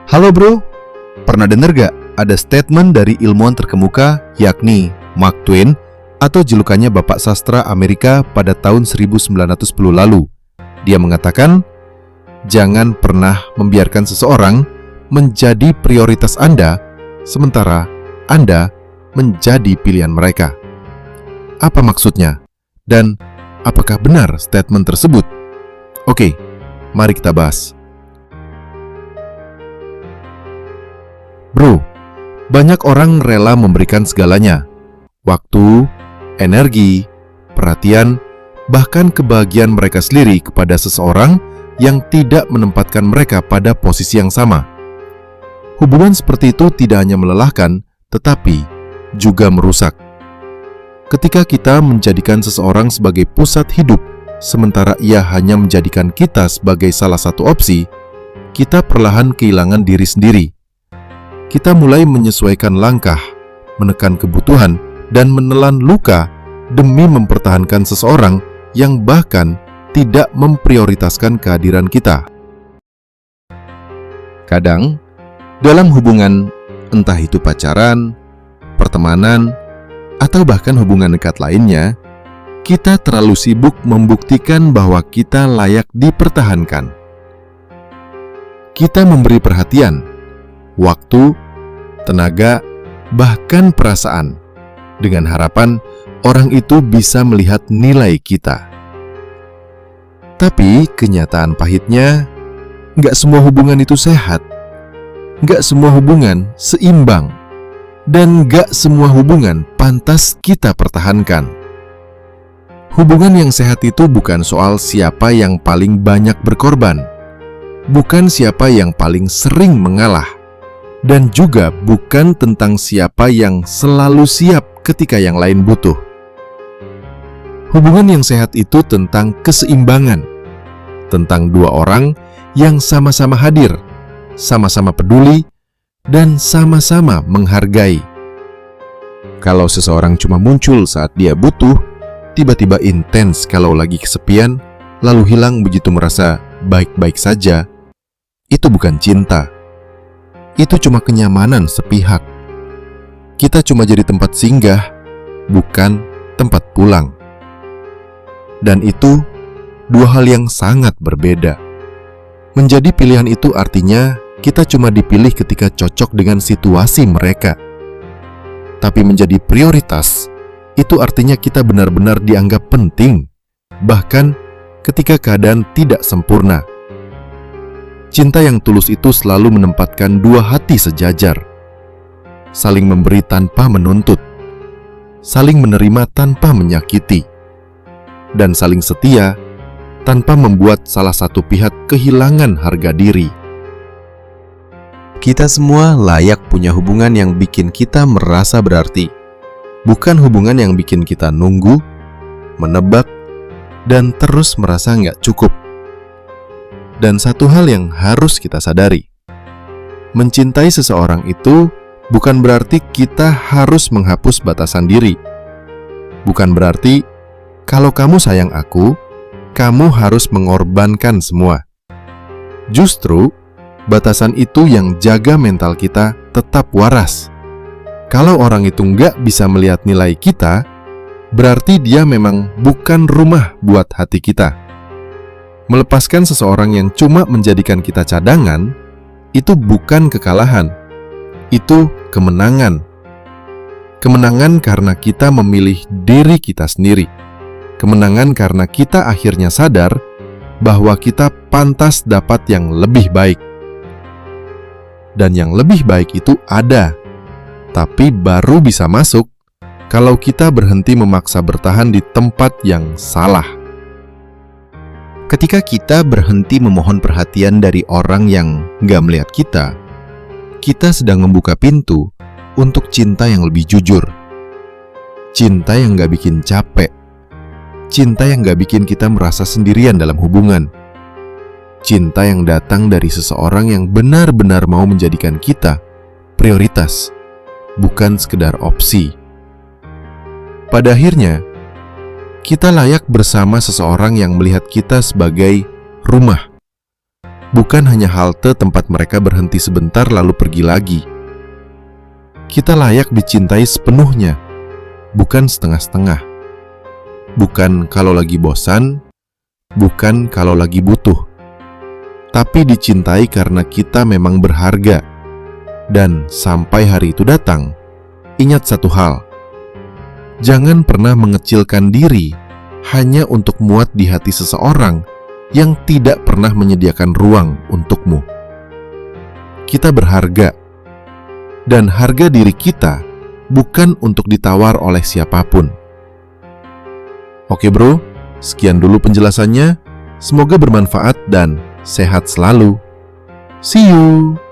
Halo bro, pernah denger gak ada statement dari ilmuwan terkemuka yakni Mark Twain atau julukannya Bapak Sastra Amerika pada tahun 1910 lalu. Dia mengatakan, jangan pernah membiarkan seseorang menjadi prioritas Anda sementara Anda menjadi pilihan mereka. Apa maksudnya? Dan apakah benar statement tersebut? Oke, mari kita bahas. Bro, banyak orang rela memberikan segalanya. Waktu, energi, perhatian, bahkan kebahagiaan mereka sendiri kepada seseorang yang tidak menempatkan mereka pada posisi yang sama. Hubungan seperti itu tidak hanya melelahkan, tetapi juga merusak. Ketika kita menjadikan seseorang sebagai pusat hidup, sementara ia hanya menjadikan kita sebagai salah satu opsi, kita perlahan kehilangan diri sendiri. Kita mulai menyesuaikan langkah, menekan kebutuhan, dan menelan luka demi mempertahankan seseorang yang bahkan tidak memprioritaskan kehadiran kita. Kadang, dalam hubungan, entah itu pacaran, pertemanan, atau bahkan hubungan dekat lainnya, kita terlalu sibuk membuktikan bahwa kita layak dipertahankan. Kita memberi perhatian, waktu, tenaga, bahkan perasaan, dengan harapan orang itu bisa melihat nilai kita. Tapi kenyataan pahitnya, nggak semua hubungan itu sehat, nggak semua hubungan seimbang, dan nggak semua hubungan pantas kita pertahankan. Hubungan yang sehat itu bukan soal siapa yang paling banyak berkorban, bukan siapa yang paling sering mengalah, dan juga bukan tentang siapa yang selalu siap ketika yang lain butuh. Hubungan yang sehat itu tentang keseimbangan, tentang dua orang yang sama-sama hadir, sama-sama peduli, dan sama-sama menghargai. Kalau seseorang cuma muncul saat dia butuh, tiba-tiba intens kalau lagi kesepian, lalu hilang begitu merasa baik-baik saja, itu bukan cinta. Itu cuma kenyamanan sepihak. Kita cuma jadi tempat singgah, bukan tempat pulang. Dan itu dua hal yang sangat berbeda. Menjadi pilihan itu artinya kita cuma dipilih ketika cocok dengan situasi mereka. Tapi menjadi prioritas, itu artinya kita benar-benar dianggap penting, bahkan ketika keadaan tidak sempurna. Cinta yang tulus itu selalu menempatkan dua hati sejajar, saling memberi tanpa menuntut, saling menerima tanpa menyakiti, dan saling setia tanpa membuat salah satu pihak kehilangan harga diri. Kita semua layak punya hubungan yang bikin kita merasa berarti, bukan hubungan yang bikin kita nunggu, menebak, dan terus merasa nggak cukup. Dan satu hal yang harus kita sadari, mencintai seseorang itu bukan berarti kita harus menghapus batasan diri. Bukan berarti kalau kamu sayang aku, kamu harus mengorbankan semua. Justru batasan itu yang jaga mental kita tetap waras. Kalau orang itu nggak bisa melihat nilai kita, berarti dia memang bukan rumah buat hati kita. Melepaskan seseorang yang cuma menjadikan kita cadangan, itu bukan kekalahan, itu kemenangan. Kemenangan karena kita memilih diri kita sendiri. Kemenangan karena kita akhirnya sadar bahwa kita pantas dapat yang lebih baik. Dan yang lebih baik itu ada, tapi baru bisa masuk kalau kita berhenti memaksa bertahan di tempat yang salah. Ketika kita berhenti memohon perhatian dari orang yang nggak melihat kita sedang membuka pintu untuk cinta yang lebih jujur. Cinta yang nggak bikin capek. Cinta yang nggak bikin kita merasa sendirian dalam hubungan. Cinta yang datang dari seseorang yang benar-benar mau menjadikan kita prioritas, bukan sekedar opsi. Pada akhirnya, kita layak bersama seseorang yang melihat kita sebagai rumah, bukan hanya halte tempat mereka berhenti sebentar lalu pergi lagi. Kita layak dicintai sepenuhnya, bukan setengah-setengah. Bukan kalau lagi bosan, bukan kalau lagi butuh. Tapi dicintai karena kita memang berharga. Dan sampai hari itu datang, ingat satu hal. Jangan pernah mengecilkan diri hanya untuk muat di hati seseorang yang tidak pernah menyediakan ruang untukmu. Kita berharga, dan harga diri kita bukan untuk ditawar oleh siapapun. Oke bro, sekian dulu penjelasannya. Semoga bermanfaat dan sehat selalu. See you!